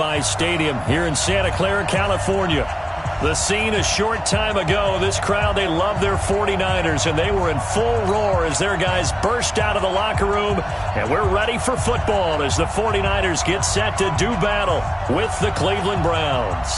mrrip23's stadium here in Santa Clara, California. The scene a short time ago. This crowd, they love their 49ers, and they were in full roar as their guys burst out of the locker room. And we're ready for football as the 49ers get set to do battle with the Cleveland Browns.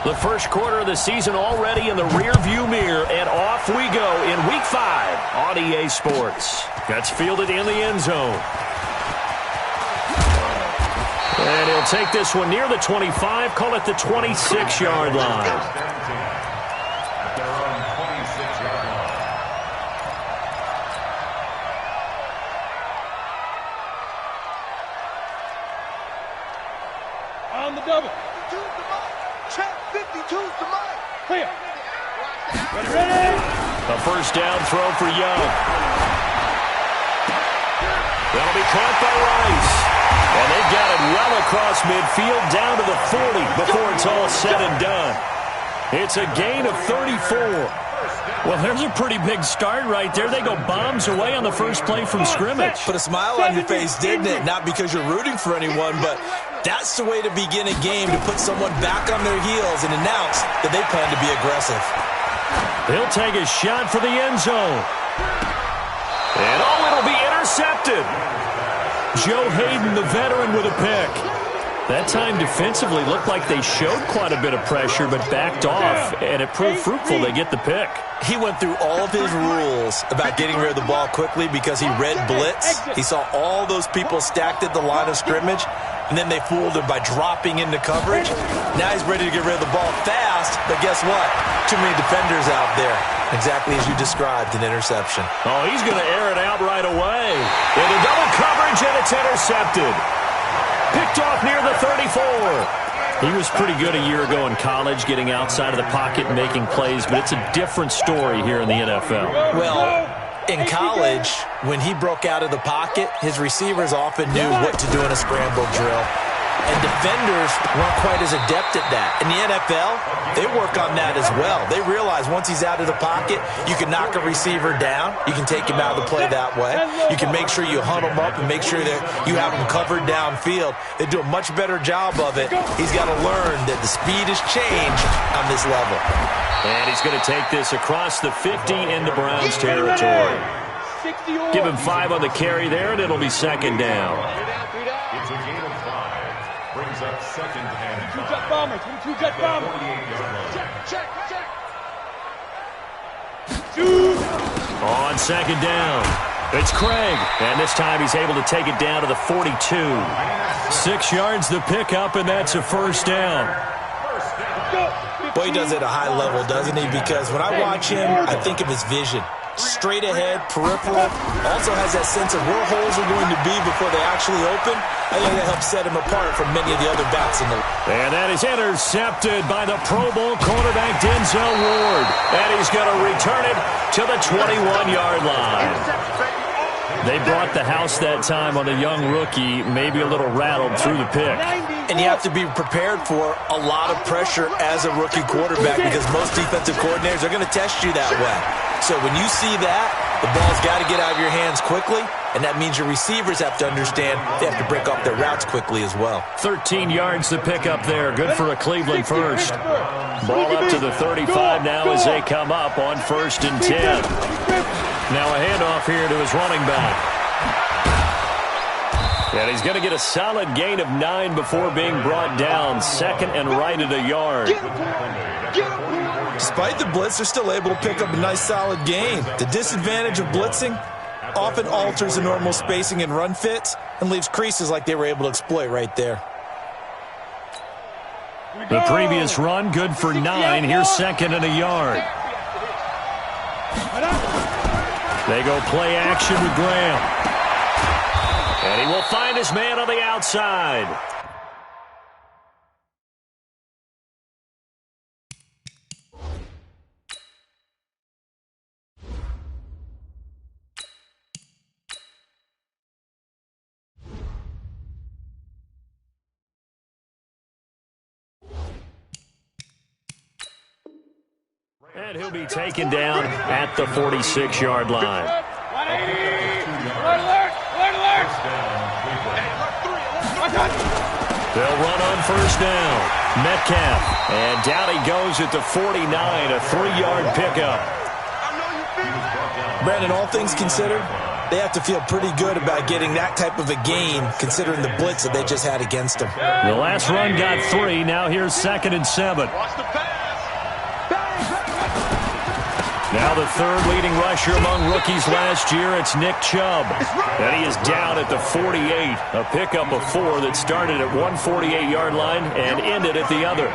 The first quarter of the season already in the rearview mirror, and off we go in Week 5 on EA Sports. That's fielded in the end zone. And he'll take this one near the 25, call it the 26-yard line. On the double. Check 52's to Mike. Clear. Ready. A first down throw for Young. That'll be caught by Rice. And they've got it well across midfield down to the 40 before it's all said and done. It's a gain of 34. Well, there's a pretty big start right there. They go bombs away on the first play from scrimmage. Put a smile on your face, didn't it? Not because you're rooting for anyone, but that's the way to begin a game, to put someone back on their heels and announce that they plan to be aggressive. He'll take a shot for the end zone. And it'll be intercepted. Joe Hayden, the veteran, with a pick. That time defensively looked like they showed quite a bit of pressure but backed off, and it proved fruitful. They get the pick. He went through all of his rules about getting rid of the ball quickly because he read blitz. He saw all those people stacked at the line of scrimmage, and then they fooled him by dropping into coverage. Now he's ready to get rid of the ball fast, but guess what? Too many defenders out there. Exactly as you described, an interception. Oh, he's going to air it out right away. Into double coverage, and it's intercepted. Picked off near the 34. He was pretty good a year ago in college, getting outside of the pocket and making plays, but it's a different story here in the NFL. Well, in college, when he broke out of the pocket, his receivers often knew what to do in a scramble drill. And defenders weren't quite as adept at that. In the NFL, they work on that as well. They realize once he's out of the pocket, you can knock a receiver down. You can take him out of the play that way. You can make sure you hunt him up and make sure that you have him covered downfield. They do a much better job of it. He's got to learn that the speed has changed on this level. And he's going to take this across the 50 into Browns territory. Give him 5 on the carry there, and it'll be second down. It's a gain of 5. Brings up second and 2-jet bombers. 2-jet bombers. Check. Shoot. On second down, it's Craig. And this time he's able to take it down to the 42. 6 yards the pickup, and that's a first down. Boy, he does it at a high level, doesn't he? Because when I watch him, I think of his vision. Straight ahead, peripheral. Also has that sense of where holes are going to be before they actually open. I think that helps set him apart from many of the other backs in the league. And that is intercepted by the Pro Bowl cornerback Denzel Ward. And he's going to return it to the 21-yard line. They brought the house that time on the young rookie, maybe a little rattled through the pick. And you have to be prepared for a lot of pressure as a rookie quarterback because most defensive coordinators are going to test you that way. So when you see that, the ball's got to get out of your hands quickly, and that means your receivers have to understand they have to break up their routes quickly as well. 13 yards to pick up there. Good for a Cleveland first. Ball up to the 35 now as they come up on 1st and 10. Now a handoff here to his running back. And he's going to get a solid gain of 9 before being brought down. Second and right at a yard. Despite the blitz, they're still able to pick up a nice solid gain. The disadvantage of blitzing often alters the normal spacing and run fits and leaves creases like they were able to exploit right there. The previous run, good for 9. Here's second and a yard. They go play action with Graham. And he will find his man on the outside. And he'll be taken down at the 46-yard line. They'll run on first down. Metcalf. And down he goes at the 49, a 3-yard pickup. Brandon, all things considered, they have to feel pretty good about getting that type of a gain, considering the blitz that they just had against them. The last run got 3. Now here's 2nd and 7. Now the third leading rusher among rookies last year, it's Nick Chubb. And he is down at the 48, a pickup of 4 that started at 148-yard line and ended at the other.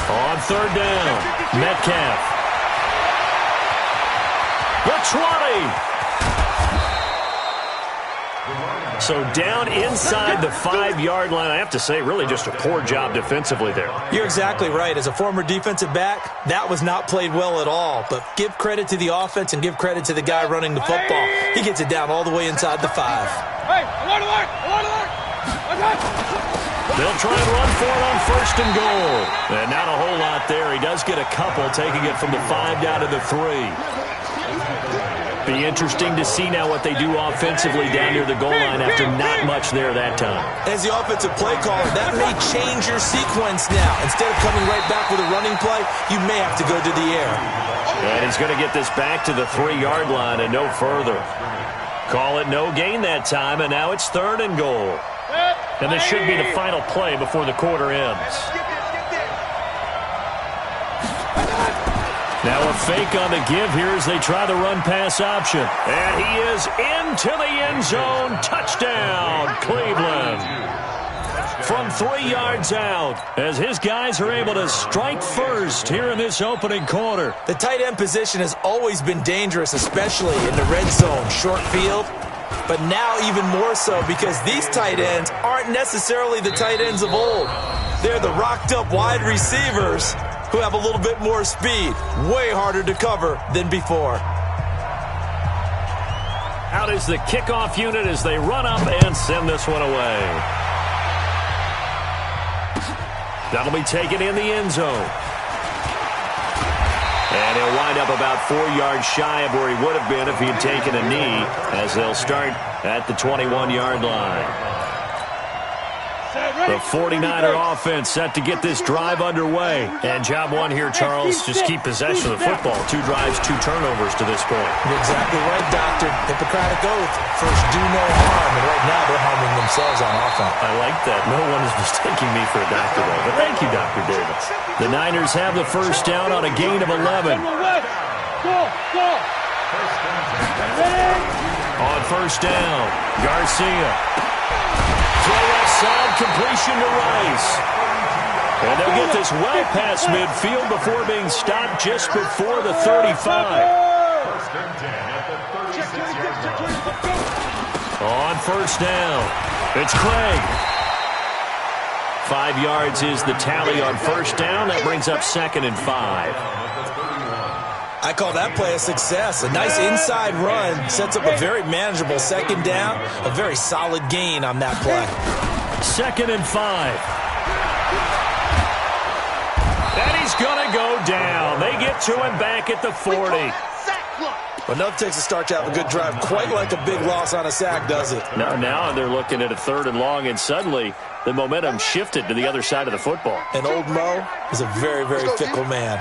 On third down, Metcalf. The 20. So down inside the 5-yard line. I have to say, really just a poor job defensively there. You're exactly right. As a former defensive back, that was not played well at all. But give credit to the offense and give credit to the guy running the football. He gets it down all the way inside the 5. They'll try and run for it on first and goal. And not a whole lot there. He does get a couple, taking it from the 5 down to the 3. Be interesting to see now what they do offensively down near the goal line after not much there that time. As the offensive play caller, that may change your sequence now. Instead of coming right back with a running play, you may have to go to the air. And he's going to get this back to the 3-yard line and no further. Call it no gain that time, and now it's 3rd and goal. And this should be the final play before the quarter ends. Now a fake on the give here as they try the run-pass option. And he is into the end zone. Touchdown, Cleveland. From 3 yards out, as his guys are able to strike first here in this opening quarter. The tight end position has always been dangerous, especially in the red zone, short field. But now even more so because these tight ends aren't necessarily the tight ends of old. They're the rocked-up wide receivers who have a little bit more speed. Way harder to cover than before. Out is the kickoff unit as they run up and send this one away. That'll be taken in the end zone. And he'll wind up about 4 yards shy of where he would have been if he had taken a knee, as they'll start at the 21-yard line. The 49er offense set to get this drive underway. And job one here, Charles, just keep possession of the football. 2 drives, 2 turnovers to this point. You're exactly right, Doctor. Hippocratic oath. First, do no harm. And right now, they're harming themselves on offense. I like that. No one is mistaking me for a doctor, though. But thank you, Dr. Davis. The Niners have the first down on a gain of 11. On first down, Garcia. Throw outside, completion to Rice. And they'll get this well past midfield before being stopped just before the 35. On first down, it's Craig. 5 yards is the tally on first down. That brings up 2nd and 5. I call that play a success. A nice inside run sets up a very manageable 2nd down. A very solid gain on that play. 2nd and 5. And he's going to go down. They get to him back at the 40. Enough takes to start to have a good drive. Quite like a big loss on a sack, does it? Now they're looking at a 3rd and long, and suddenly the momentum shifted to the other side of the football. And old Mo is a very, very fickle man.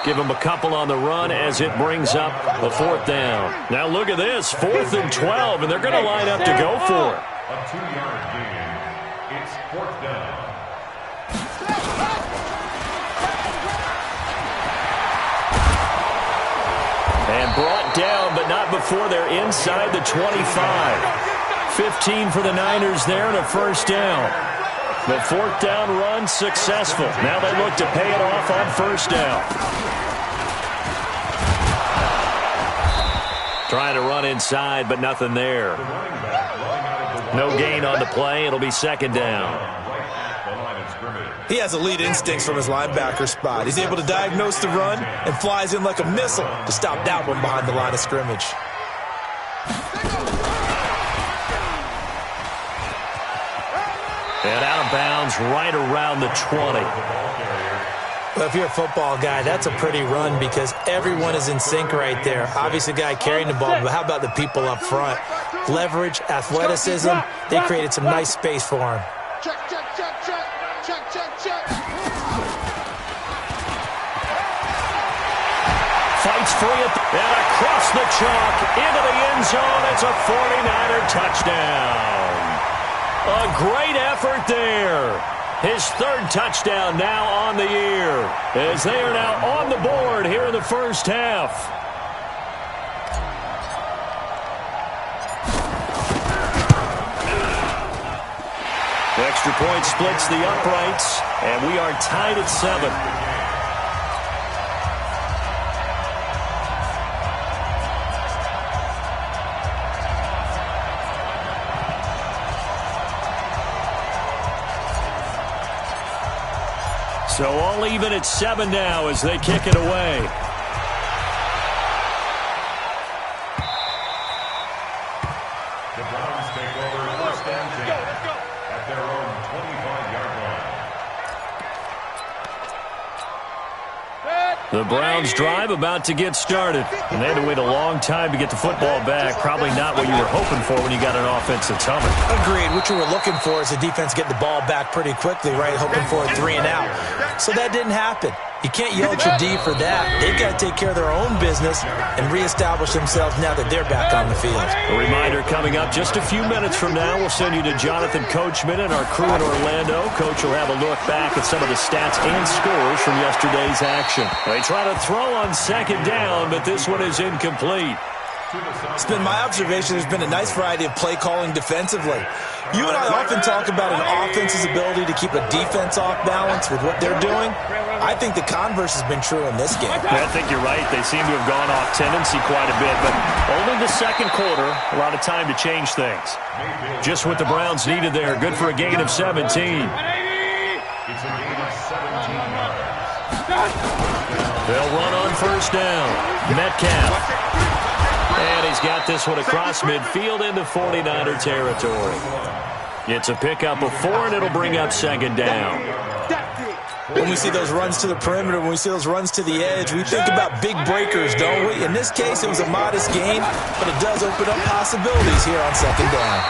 Give him a couple on the run as it brings up a 4th down. Now look at this, 4th and 12, and they're going to line up to go for it. A 2-yard gain. It's 4th down. And brought down, but not before they're inside the 25. 15 for the Niners there and a first down. The 4th down run successful. Now they look to pay it off on first down. Trying to run inside, but nothing there. No gain on the play. It'll be 2nd down. scrimmage. He has elite instincts from his linebacker spot. He's able to diagnose the run and flies in like a missile to stop that one behind the line of scrimmage. And out of bounds right around the 20. Well, if you're a football guy, that's a pretty run because everyone is in sync right there. Obviously, the guy carrying the ball, but how about the people up front? Leverage, athleticism, they created some nice space for him. Check, check, check, check, check, check, check. Fights free and across the chalk into the end zone. It's a 49er touchdown. A great effort there. His third touchdown now on the year as they are now on the board here in the first half. The extra point splits the uprights, and we are tied at 7. So all even at 7 now as they kick it away. The Browns take over first and 10 at their own 25-yard line. The Browns drive about to get started. And they had to wait a long time to get the football back. Probably not what you were hoping for when you got an offense that's humming. Agreed. What you were looking for is the defense get the ball back pretty quickly, right? Hoping for a 3 and out. So that didn't happen. You can't yell at your D for that. They've got to take care of their own business and reestablish themselves now that they're back on the field. A reminder coming up just a few minutes from now. We'll send you to Jonathan Coachman and our crew in Orlando. Coach will have a look back at some of the stats and scores from yesterday's action. They try to throw on second down, but this one is incomplete. It's been my observation there's been a nice variety of play calling defensively. You and I often talk about an offense's ability to keep a defense off balance with what they're doing. I think the converse has been true in this game. I think you're right. They seem to have gone off tendency quite a bit, but only the second quarter, a lot of time to change things. Just what the Browns needed there. Good for a gain of 17. It's a gain of 17 yards. They'll run on first down. Metcalf. And he's got this one across midfield into 49er territory. It's a pickup of 4, and it'll bring up second down. When we see those runs to the perimeter, when we see those runs to the edge, we think about big breakers, don't we? In this case, it was a modest gain, but it does open up possibilities here on second down.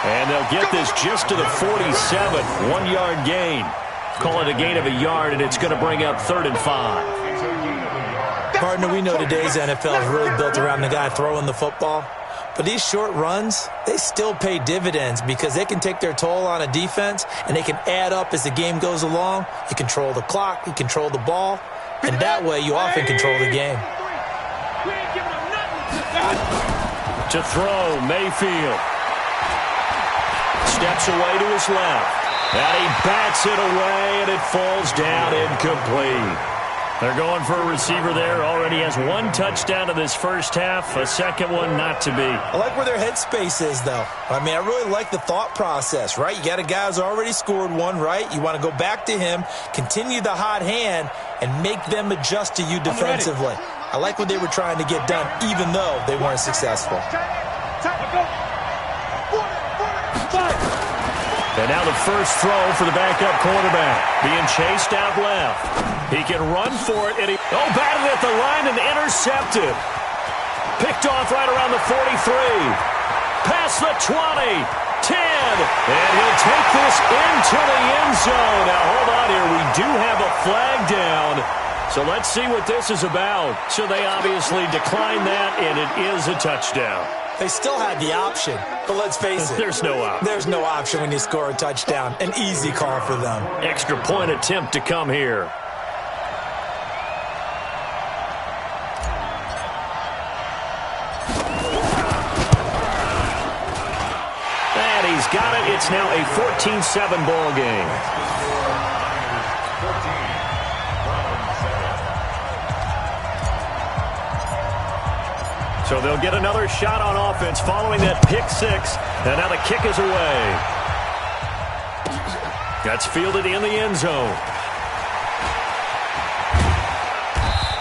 And they'll get this just to the 47, 1-yard gain. Call it a gain of a yard, and it's going to bring up 3rd and 5. Partner, we know today's NFL is really built around the guy throwing the football. But these short runs, they still pay dividends because they can take their toll on a defense and they can add up as the game goes along. You control the clock, you control the ball, and that way you often control the game. To throw, Mayfield. Steps away to his left. And he bats it away, and it falls down incomplete. They're going for a receiver there. Already has 1 touchdown in this first half. A second one not to be. I like where their headspace is, though. I mean, I really like the thought process, right? You got a guy who's already scored 1, right? You want to go back to him, continue the hot hand, and make them adjust to you defensively. I like what they were trying to get done, even though they weren't successful. And now the first throw for the backup quarterback. Being chased out left. He can run for it, and he batted at the line and intercepted. Picked off right around the 43. Past the 20, 10, and he'll take this into the end zone. Now, hold on here. We do have a flag down. So let's see what this is about. So they obviously declined that, and it is a touchdown. They still had the option, but let's face it. There's no option. There's no option when you score a touchdown. An easy call for them. Extra point attempt to come here. And he's got it. It's now a 14-7 ball game. So they'll get another shot on offense following that pick 6. And now the kick is away. That's fielded in the end zone.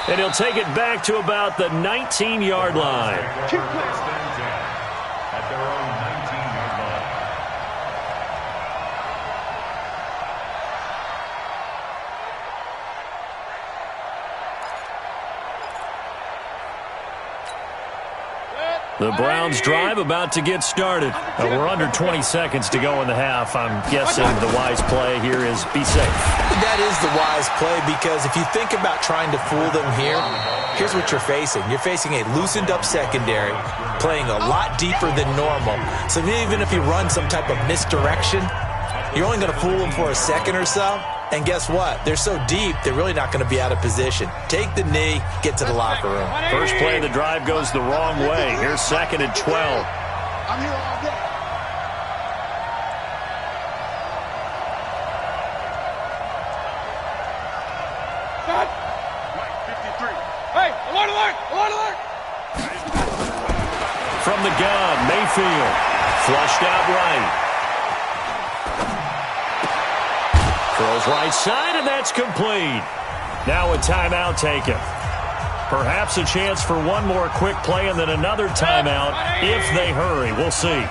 And he'll take it back to about the 19-yard line. At their own 19-yard line. The Browns drive about to get started. We're under 20 seconds to go in the half. I'm guessing the wise play here is be safe. That is the wise play, because if you think about trying to fool them here, here's what you're facing. You're facing a loosened up secondary, playing a lot deeper than normal. So even if you run some type of misdirection, you're only going to fool them for a second or so. And guess what? They're so deep, they're really not going to be out of position. Take the knee, get to the locker room. First play of the drive goes the wrong way. Here's 2nd and 12. I'm here all day. Cut. Right, 53. Hey, alert, alert, alert, alert. From the gun, Mayfield. Flushed out right. Throws right side, and that's complete. Now a timeout taken. Perhaps a chance for one more quick play and then another timeout if they hurry. We'll see.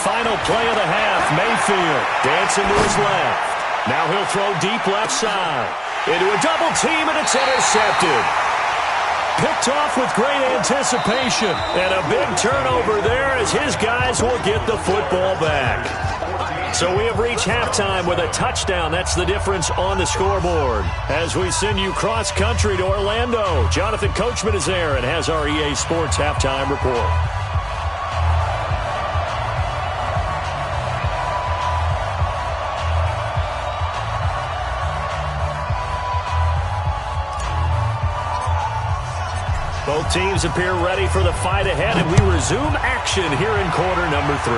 Final play of the half. Mayfield dancing to his left. Now he'll throw deep left side. Into a double team, and it's intercepted. Picked off with great anticipation. And a big turnover there as his guys will get the football back. So we have reached halftime with a touchdown. That's the difference on the scoreboard. As we send you cross-country to Orlando, Jonathan Coachman is there and has our EA Sports halftime report. Both teams appear ready for the fight ahead, and we resume action here in quarter number 3.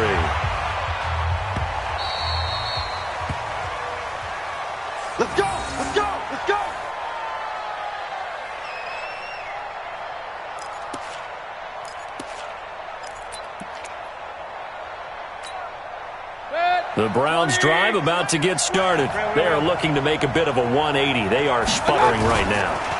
Let's go! Let's go! Let's go! The Browns drive about to get started. They are looking to make a bit of a 180. They are sputtering right now.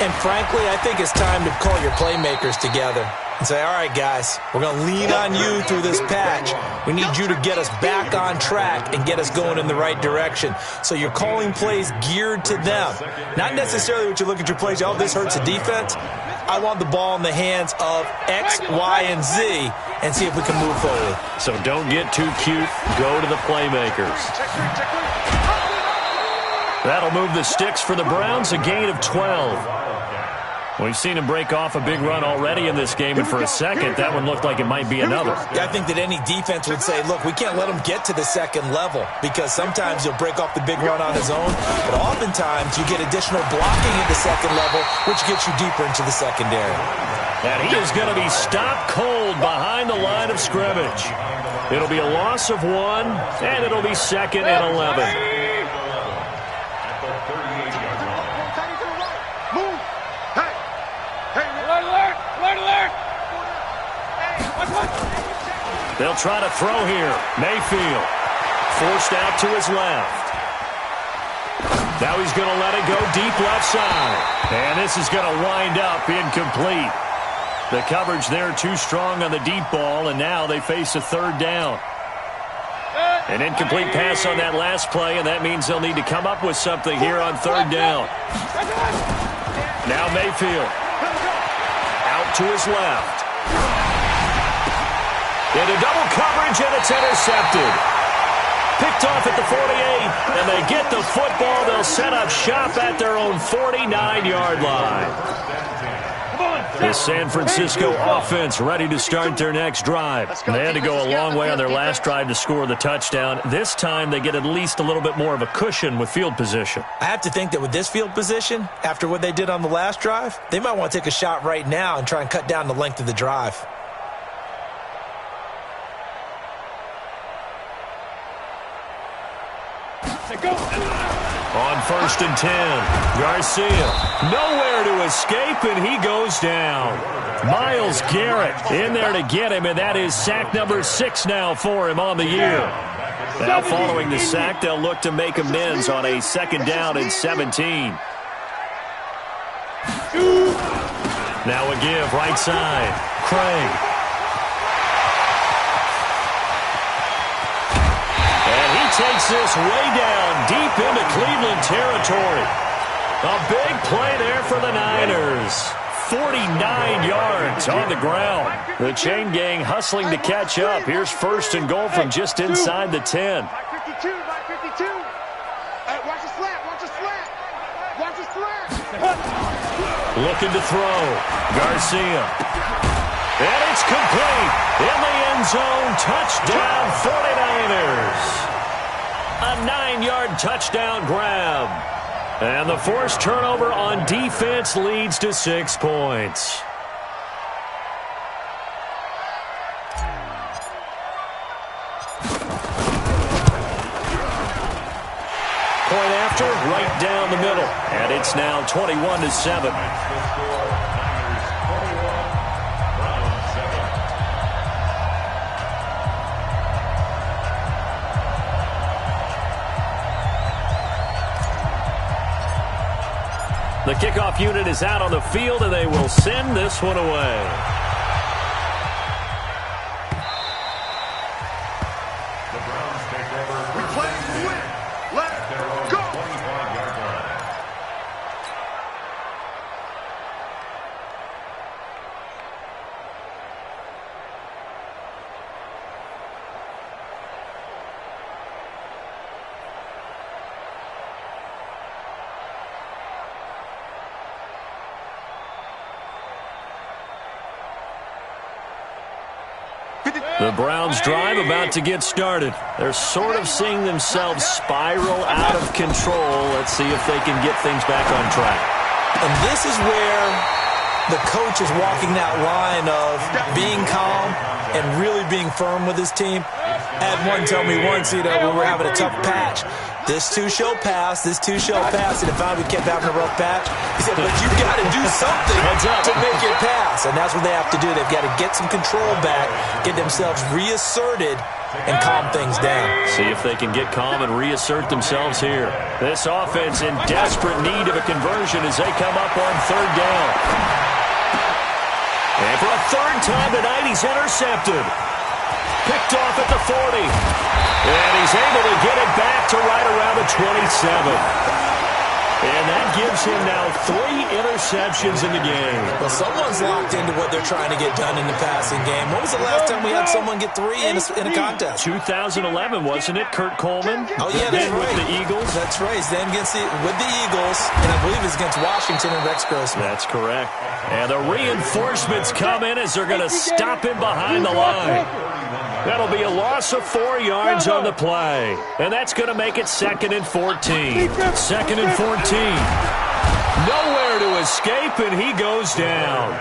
And frankly, I think it's time to call your playmakers together and say, all right, guys, we're going to lean on you through this patch. We need you to get us back on track and get us going in the right direction. So you're calling plays geared to them. Not necessarily what you look at your plays, oh, this hurts the defense. I want the ball in the hands of X, Y, and Z and see if we can move forward. So don't get too cute. Go to the playmakers. That'll move the sticks for the Browns, a gain of 12. We've seen him break off a big run already in this game, and for a second, that one looked like it might be another. Yeah, I think that any defense would say, look, we can't let him get to the second level, because sometimes he'll break off the big run on his own, but oftentimes you get additional blocking at the second level, which gets you deeper into the secondary. And he is going to be stopped cold behind the line of scrimmage. It'll be a loss of 1, and it'll be 2nd and 11. They'll try to throw here. Mayfield forced out to his left. Now he's going to let it go deep left side. And this is going to wind up incomplete. The coverage there too strong on the deep ball, and now they face a 3rd down. An incomplete pass on that last play, and that means they'll need to come up with something here on 3rd down. Now Mayfield out to his left. Into double coverage, and it's intercepted. Picked off at the 48, and they get the football. They'll set up shop at their own 49-yard line. The San Francisco offense ready to start their next drive. They had to go a long way on their last drive to score the touchdown. This time they get at least a little bit more of a cushion with field position. I have to think that with this field position, after what they did on the last drive, they might want to take a shot right now and try and cut down the length of the drive. On 1st and 10, Garcia nowhere to escape, and he goes down. Myles Garrett in there to get him, and that is sack number 6 now for him on the year. Now following the sack, they'll look to make amends on a 2nd down and 17. Now a give right side. Craig. And he takes this way down deep into Cleveland territory. A big play there for the Niners. 49 yards on the ground. The chain gang hustling to catch up. Here's 1st and goal from just inside the 10. Watch the slant. Watch the slant. Watch the slant. Looking to throw. Garcia. And it's complete. In the end zone. Touchdown 49ers. A 9-yard touchdown grab. And the forced turnover on defense leads to 6 points. Point after, right down the middle. And it's now 21-7. The kickoff unit is out on the field, and they will send this one away. The Browns take over. We play to win. Let's go. 25-yard line. The Browns drive about to get started. They're sort of seeing themselves spiral out of control. Let's see if they can get things back on track. And this is where the coach is walking that line of being calm and really being firm with his team. I had one tell me once, when we were having a tough patch, this too shall pass, this too shall pass. And if we kept having a rough patch, he said, but you got to do something to make it pass. And that's what they have to do. They've got to get some control back, get themselves reasserted, and calm things down. See if they can get calm and reassert themselves here. This offense in desperate need of a conversion as they come up on 3rd down. And for a 3rd time tonight, he's intercepted. Picked off at the 40. And he's able to get it back to right around the 27. And that gives him now 3 interceptions in the game. Well, someone's locked into what they're trying to get done in the passing game. When was the last time we had someone get 3 in a contest? 2011, wasn't it? Kurt Coleman? Oh, yeah, that's right. With the Eagles. That's right. He's then with the Eagles, and I believe it's against Washington and Rex Grossman. That's correct. And the reinforcements come in as they're going to stop him behind the line. That'll be a loss of 4 yards on the play. And that's going to make it 2nd and 14. 2nd and 14. Nowhere to escape, and he goes down.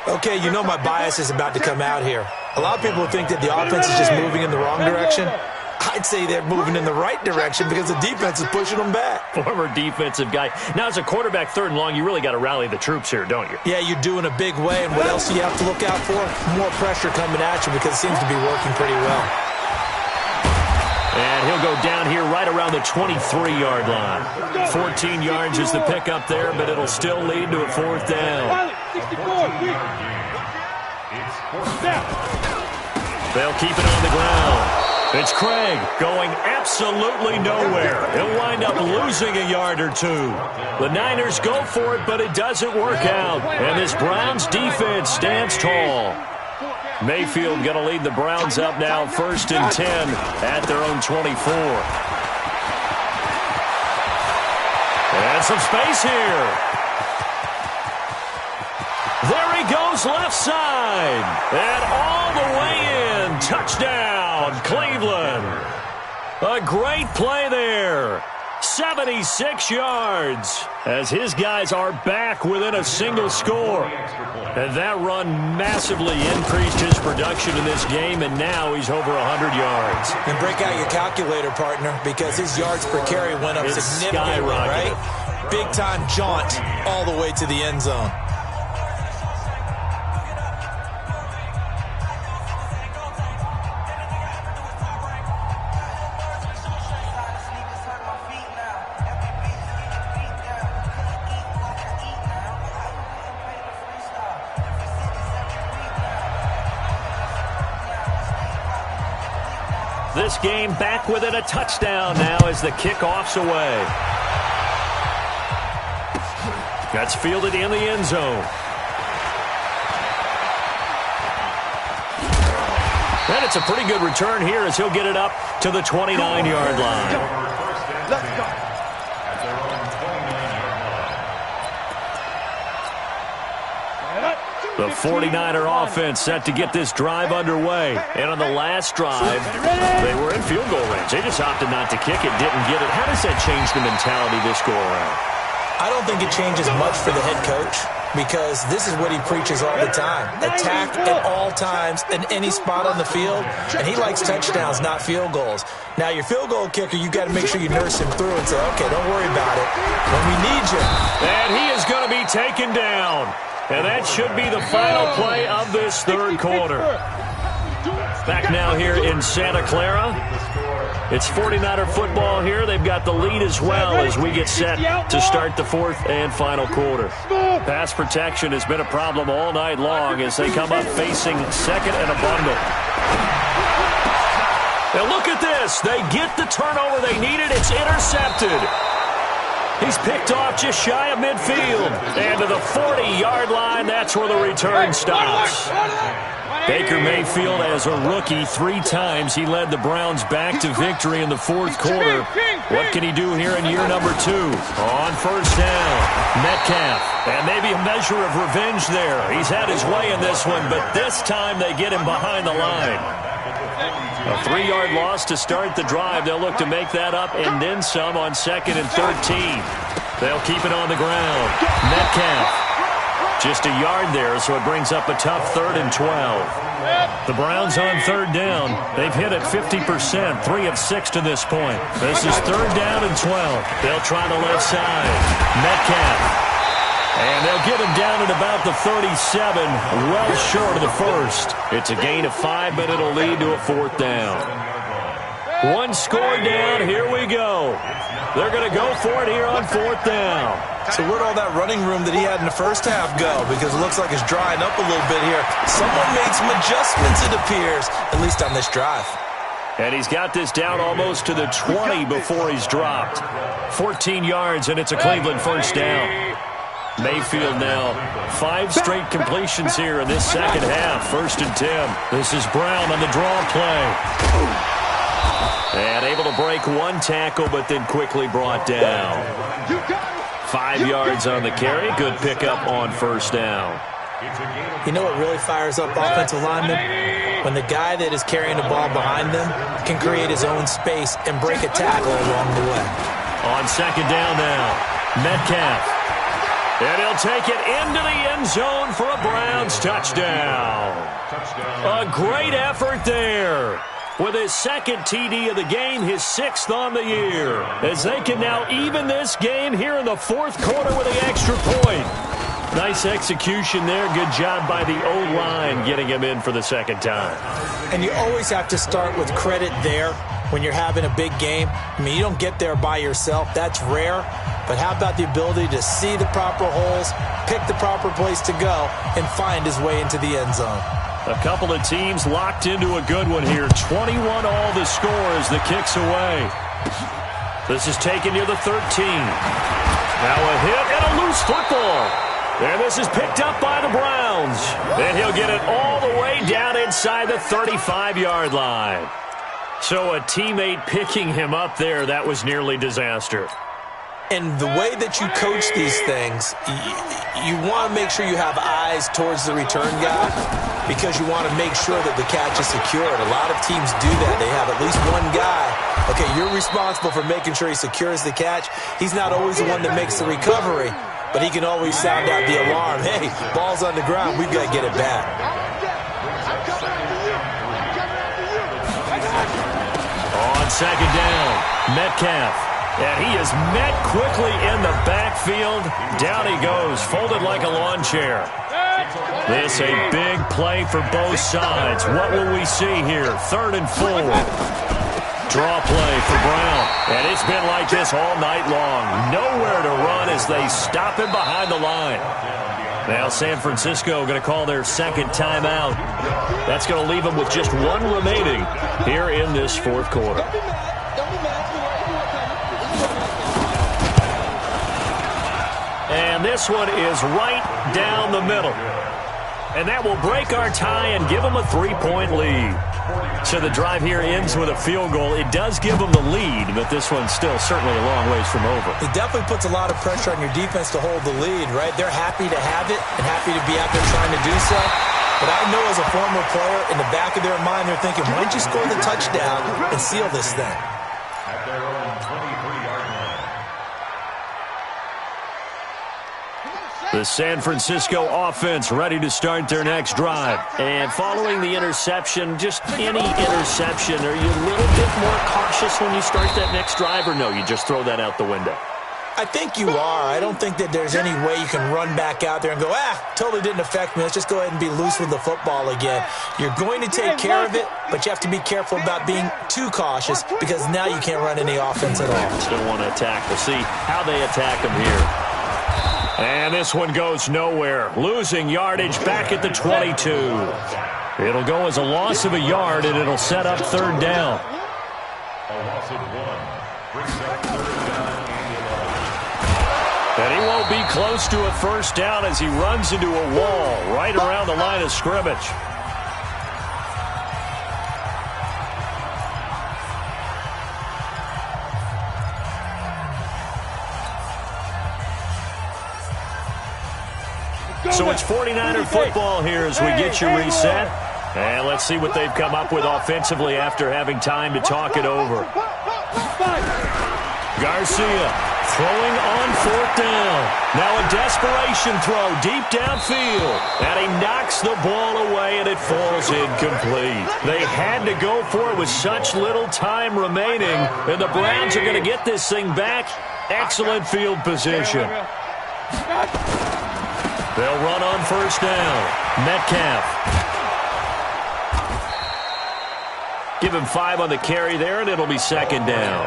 Okay, you know my bias is about to come out here. A lot of people think that the offense is just moving in the wrong direction. I'd say they're moving in the right direction because the defense is pushing them back. Former defensive guy. Now, as a quarterback 3rd and long, you really got to rally the troops here, don't you? Yeah, you do in a big way. And what else do you have to look out for? More pressure coming at you because it seems to be working pretty well. And he'll go down here right around the 23-yard line. 14 yards is the pickup there, but it'll still lead to a 4th down. They'll keep it on the ground. It's Craig going absolutely nowhere. He'll wind up losing a yard or 2. The Niners go for it, but it doesn't work out. And this Browns defense stands tall. Mayfield going to lead the Browns up now 1st and 10 at their own 24. And some space here. There he goes left side. And all the way in. Touchdown, Cleveland. A great play there. 76 yards as his guys are back within a single score. And that run massively increased his production in this game, and now he's over 100 yards. And break out your calculator, partner, because his yards per carry went up significantly, right? Big-time jaunt all the way to the end zone. This game back within a touchdown now as the kickoff's away. That's fielded in the end zone. And it's a pretty good return here as he'll get it up to the 29-yard line. Let's go. The 49er offense set to get this drive underway. And on the last drive, they were in field goal range. They just opted not to kick it, didn't get it. How does that change the mentality this go-around? I don't think it changes much for the head coach because this is what he preaches all the time. Attack at all times in any spot on the field, and he likes touchdowns, not field goals. Now, your field goal kicker, you got to make sure you nurse him through and say, okay, don't worry about it. When we need you. And he is going to be taken down. And that should be the final play of this third quarter. Back now here in Santa Clara. It's 49er football here. They've got the lead as well as we get set to start the fourth and final quarter. Pass protection has been a problem all night long as they come up facing second and a bundle. Now look at this. They get the turnover they needed. It's intercepted. He's picked off just shy of midfield. And to the 40-yard line, that's where the return stops. Baker Mayfield, as a rookie, 3 times he led the Browns back to victory in the fourth quarter. What can he do here in year number 2? On first down, Metcalf. And maybe a measure of revenge there. He's had his way in this one, but this time they get him behind the line. A 3-yard loss to start the drive. They'll look to make that up and then some on 2nd and 13. They'll keep it on the ground. Metcalf. Just a yard there, so it brings up a tough 3rd and 12. The Browns on 3rd down. They've hit it 50%, 3 of 6 to this point. This is 3rd down and 12. They'll try the left side. Metcalf. And they'll get him down at about the 37, well short of the first. It's a gain of 5, but it'll lead to a 4th down. 1 score down, here we go. They're going to go for it here on 4th down. So where'd all that running room that he had in the first half go? Because it looks like it's drying up a little bit here. Someone made some adjustments, it appears, at least on this drive. And he's got this down almost to the 20 before he's dropped. 14 yards, and it's a Cleveland first down. Mayfield now 5 straight completions here in this second half. 1st and 10. This is Brown on the draw play. And able to break 1 tackle, but then quickly brought down. 5 yards on the carry. Good pickup on first down. You know what really fires up offensive linemen? When the guy that is carrying the ball behind them can create his own space and break a tackle along the way. On 2nd down now, Metcalf. And he'll take it into the end zone for a Browns touchdown. A great effort there. With his 2nd TD of the game, his 6th on the year. As they can now even this game here in the 4th quarter with the extra point. Nice execution there. Good job by the O-line getting him in for the 2nd time. And you always have to start with credit there when you're having a big game. I mean, you don't get there by yourself. That's rare. But how about the ability to see the proper holes, pick the proper place to go, and find his way into the end zone? A couple of teams locked into a good one here. 21 all the score as the kick's away. This is taken near the 13. Now a hit and a loose football. And this is picked up by the Browns. And he'll get it all the way down inside the 35-yard line. So a teammate picking him up there, that was nearly disaster. And the way that you coach these things, you want to make sure you have eyes towards the return guy because you want to make sure that the catch is secured. A lot of teams do that. They have at least one guy. Okay, you're responsible for making sure he secures the catch. He's not always the one that makes the recovery, but he can always sound out the alarm. Hey, ball's on the ground. We've got to get it back. On second down, Metcalf. And he is met quickly in the backfield. Down he goes, folded like a lawn chair. This a big play for both sides. What will we see here? 3rd and 4. Draw play for Brown. And it's been like this all night long. Nowhere to run as they stop him behind the line. Now San Francisco going to call their second timeout. That's going to leave them with just one remaining here in this 4th quarter. And this one is right down the middle. And that will break our tie and give them a 3-point lead. So the drive here ends with a field goal. It does give them the lead, but this one's still certainly a long ways from over. It definitely puts a lot of pressure on your defense to hold the lead, right? They're happy to have it and happy to be out there trying to do so. But I know as a former player, in the back of their mind, they're thinking, why don't you score the touchdown and seal this thing? At their own 23-yard line. The San Francisco offense ready to start their next drive. And following the interception, just any interception, are you a little bit more cautious when you start that next drive, or no, you just throw that out the window? I think you are. I don't think that there's any way you can run back out there and go, totally didn't affect me. Let's just go ahead and be loose with the football again. You're going to take care of it, but you have to be careful about being too cautious because now you can't run any offense at all. Still want to attack. We'll see how they attack them here. And this one goes nowhere. Losing yardage back at the 22. It'll go as a loss of a yard, and it'll set up 3rd down. A loss of 1 brings up 3rd down and 11. And he won't be close to a 1st down as he runs into a wall right around the line of scrimmage. So it's 49er football here as we get you reset. And let's see what they've come up with offensively after having time to talk it over. Garcia throwing on 4th down. Now a desperation throw deep downfield. And he knocks the ball away and it falls incomplete. They had to go for it with such little time remaining. And the Browns are going to get this thing back. Excellent field position. They'll run on 1st down. Metcalf. Give him 5 on the carry there, and it'll be 2nd down.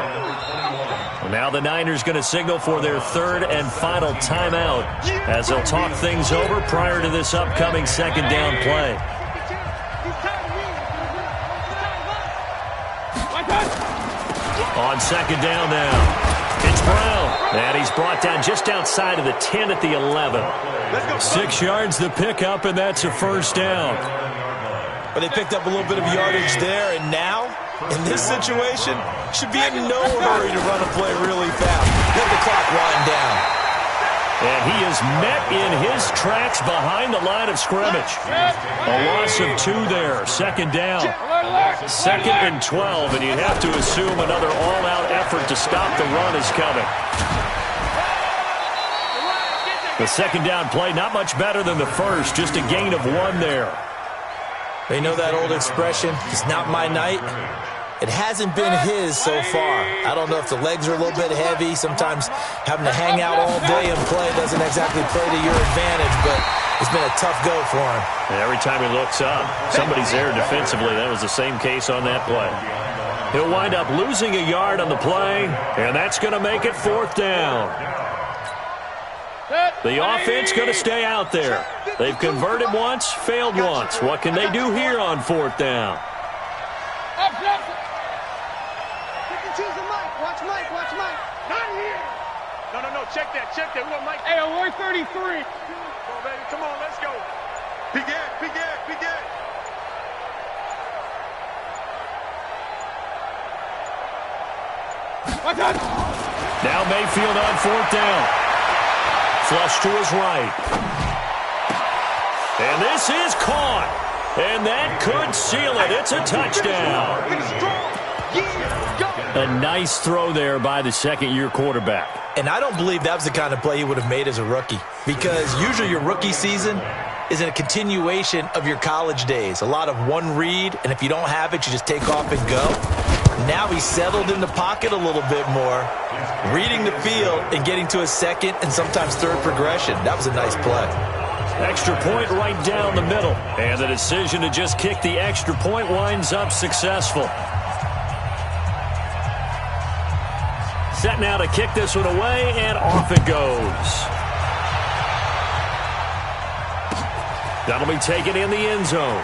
Now the Niners going to signal for their 3rd and final timeout as they'll talk things over prior to this upcoming 2nd down play. On 2nd down now. It's Brown, and he's brought down just outside of the 10 at the 11. 6 yards to pick up, and that's a 1st down. But they picked up a little bit of yardage there, and now, in this situation, should be in no hurry to run a play really fast. Let the clock wind down. And he is met in his tracks behind the line of scrimmage. A loss of 2 there, 2nd down. 2nd and 12, and you'd have to assume another all-out effort to stop the run is coming. The 2nd down play, not much better than the first, just a gain of 1 there. They know that old expression, it's not my night. It hasn't been his so far. I don't know if the legs are a little bit heavy. Sometimes having to hang out all day and play doesn't exactly play to your advantage, but it's been a tough go for him. And every time he looks up, somebody's there defensively. That was the same case on that play. He'll wind up losing a yard on the play, and that's going to make it 4th down. The offense going to stay out there. They've converted once, failed once. What can they do here on 4th down? Watch Mike. Not here. No. Check that. We want Mike. Hey, alert 33. Come on, baby. Come on, let's go. Big Ed. Watch out. Now Mayfield on 4th down. Flush to his right. And this is caught. And that could seal it. It's a touchdown. A nice throw there by the second-year quarterback. And I don't believe that was the kind of play he would have made as a rookie, because usually your rookie season is in a continuation of your college days. A lot of one read, and if you don't have it, you just take off and go. Now he's settled in the pocket a little bit more, reading the field and getting to a second and sometimes third progression. That was a nice play. Extra point right down the middle. And the decision to just kick the extra point winds up successful. Set now to kick this one away, and off it goes. That'll be taken in the end zone.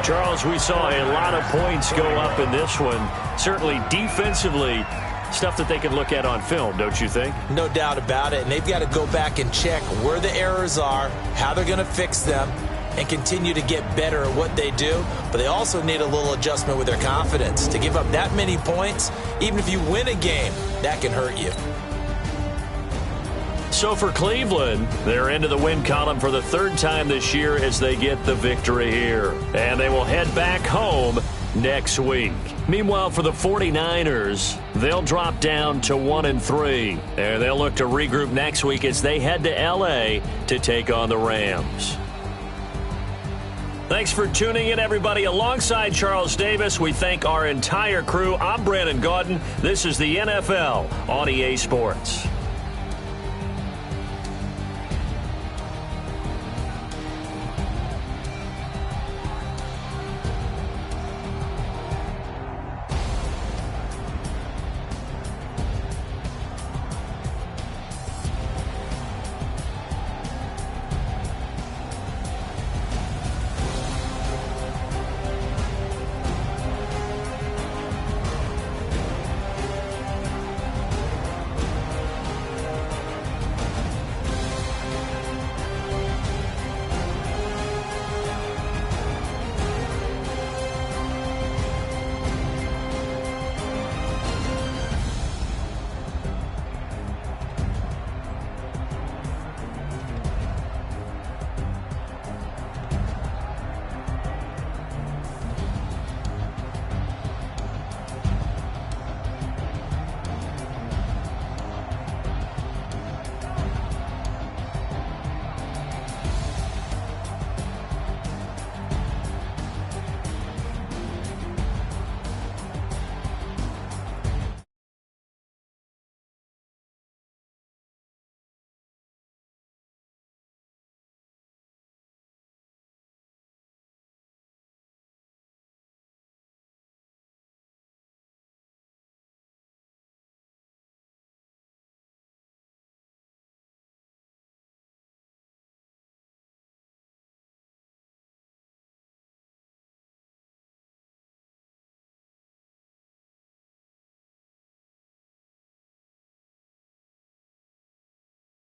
Charles, we saw a lot of points go up in this one. Certainly defensively, stuff that they can look at on film, don't you think? No doubt about it. And they've got to go back and check where the errors are, how they're going to fix them, and continue to get better at what they do. But they also need a little adjustment with their confidence. To give up that many points, even if you win a game, that can hurt you. So for Cleveland, they're into the win column for the third time this year as they get the victory here. And they will head back home next week. Meanwhile, for the 49ers, they'll drop down to 1-3. And they'll look to regroup next week as they head to L.A. to take on the Rams. Thanks for tuning in, everybody. Alongside Charles Davis, we thank our entire crew. I'm Brandon Gaudin. This is the NFL on EA Sports.